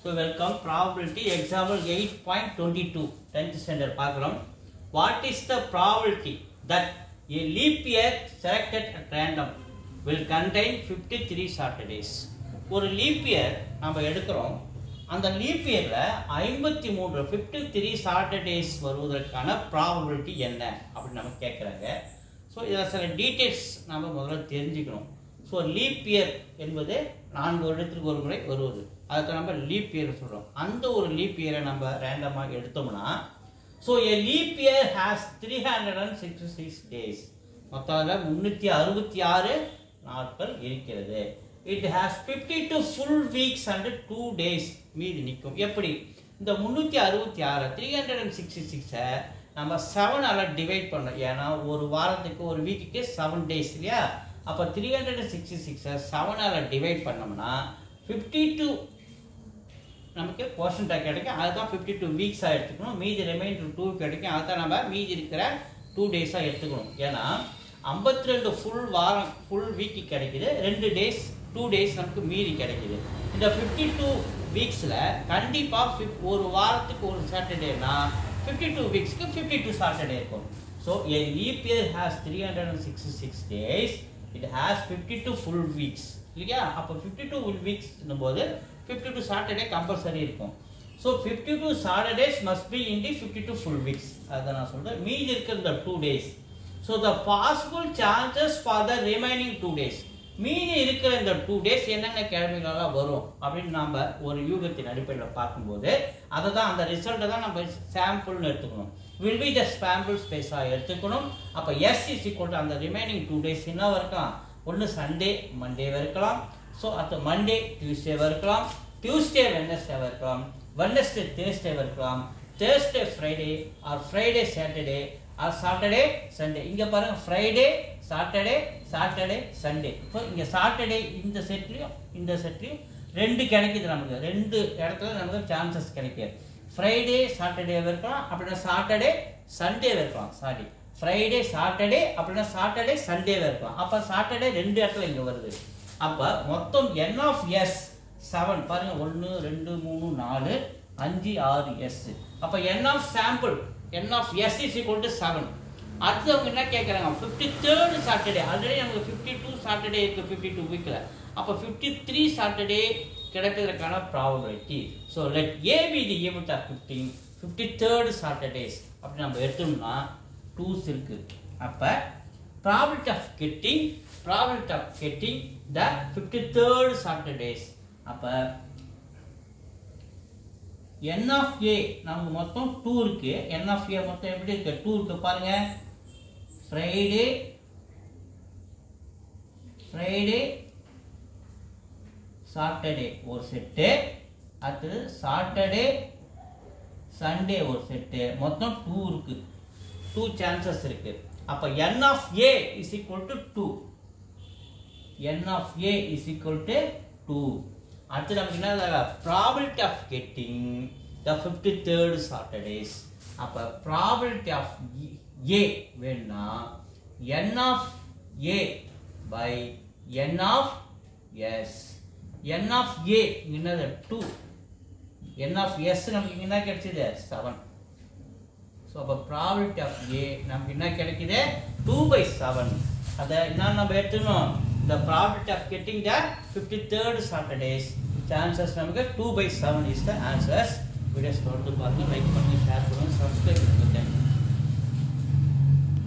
So welcome probability example 8.22 10th standard பார்க்கிறோம். What is the probability that a leap year selected at random will contain 53 Saturdays? ஒரு leap year நாம எடுக்கிறோம். அந்த leap yearல 53 Saturdays வருவதற்கான probability என்ன அப்படி நம்ம கேக்குறாங்க. So இதல சில டீடைல்ஸ் நாம முதல்ல தெரிஞ்சுக்கணும். So leap year என்பது 4 வருடத்துக்கு ஒரு முறை வருவது. அதுக்கு நம்ம leap year சொல்றோம். அந்த ஒரு leap year நம்ம ரேண்டமா எடுத்தோம்னா so a leap year has 366 days. மொத்தம் 366 நாட்கள் இருக்கிறது. It has 52 full weeks and 2 days மீதி நிக்கும். எப்படி இந்த 366 366 நம்ம 7 ஆல டிவைட் பண்ணோம். ஏனா ஒரு வாரத்துக்கு ஒரு வீக்குக்கு 7 டேஸ் இல்லையா? அப்ப 366 7 ஆல டிவைட் பண்ணோம்னா 52 நமக்கு கோஷன்ட் கிடைக்கும். அதுதான் 52 வீக்ஸா எடுத்துக்கணும். மீதி ரிமைண்டர் 2 கிடைக்கும். அதான் நம்ம மீதி இருக்கிற 2 டேஸா எடுத்துக்கணும். ஏனா 52 ஃபுல் வாரம் ஃபுல் வீக் கிடைக்குது. 2 டேஸ் 2 டேஸ் நமக்கு மீதி கிடைக்குது. இந்த 52 வீக்ஸ்ல கண்டிப்பா ஒரு வாரத்துக்கு ஒரு சாட்டர்டேனா 52 வீக்ஸ்க்கு 52 சாட்டர்டே இருக்கும். So a leap year has 366 days. It has 52 full weeks. இல்லையா? அப்ப 52 full weeks னும்போது 52 சாட்டர்டே கம்பல்சரி இருக்கும். So 52 Saturdays must be in the 52 full weeks. அத நான் சொல்றேன். மீதி இருக்கிற 2 days. So the possible chances for the remaining 2 days. மீதி இருக்கிற இந்த 2 days என்னென்ன கிழமைகளா வரும் அப்படினு நாம ஒரு யூகத்தின் அடிப்படையில் பார்க்கும்போது அத தான் அந்த ரிசல்ட்ட தான் நம்ம சாம்பிள்னு எடுத்துக்கணும். will be the sample space ஆ எடுத்துக்கணும். அப்ப s = அந்த remaining 2 days என்ன இருக்கலாம்? ஒன்னு சண்டே மண்டே இருக்கலாம். So at Monday Tuesday இருக்கலாம். Tuesday Wednesday இருக்கலாம். Wednesday Thursday இருக்கலாம். Thursday Friday or Friday Saturday or Saturday Sunday. இங்க பாருங்க Friday Saturday Saturday Sunday. So இங்க Saturday இந்த செட்லயும் ரெண்டு கிடைக்குது நமக்கு. ரெண்டு இடத்துல நமக்கு சான்சஸ் கிடைக்குது. Friday Saturday இருக்கலாம். அப்படினா Saturday Sunday இருக்கலாம். சாரி. Friday Saturday அப்படினா Saturday Sunday இருக்கலாம். அப்ப Saturday ரெண்டு இடத்துல இங்க வருது. அப்ப மொத்தம் n of s 7 பாருங்க 1 2 3 4 5 6 s. அப்ப n of sample n of s = 7. அடுத்து அவங்க என்ன கேக்குறாங்க 53rd சாட்டர்டே. ஆல்ரெடி நமக்கு 52 சாட்டர்டே இருக்கு 52 வீக்ல. அப்ப 53 சாட்டர்டே கிடைக்கிறதுக்கான probability. So let a be the event of 53rd Saturdays. அப்படி நம்ம எடுத்தோம்னா 2s இருக்கு. அப்ப probability of getting the 53rd Saturdays. அப்ப n of a நமக்கு மொத்தம் 2 இருக்கு. n of a மொத்தம் எப்படி இருக்கு? 2 இருக்கு பாருங்க. Friday Saturday ஒரு செட். அடுத்து Saturday Sunday ஒரு செட். மொத்தம் 2 இருக்கு. 2 சான்சஸ் இருக்கு. அப்ப n of a = 2. n of a = 2. அடுத்து நமக்கு என்ன probability of getting the 53rd Saturdays. அப்ப probability of a வேணும்னா n of a by n of s. n of a என்னது 2. n of s நமக்கு என்ன கிடைச்சது 7. So அப்ப probability of a நமக்கு என்ன கிடைக்குது 2/7. அத என்ன நம்ம எடுத்துனோம் the probability of getting the 53rd Saturdays chances நமக்கு 2/7 is the answers. வீடியோஸ் தொடர்ந்து பாருங்க லைக் பண்ணுங்க.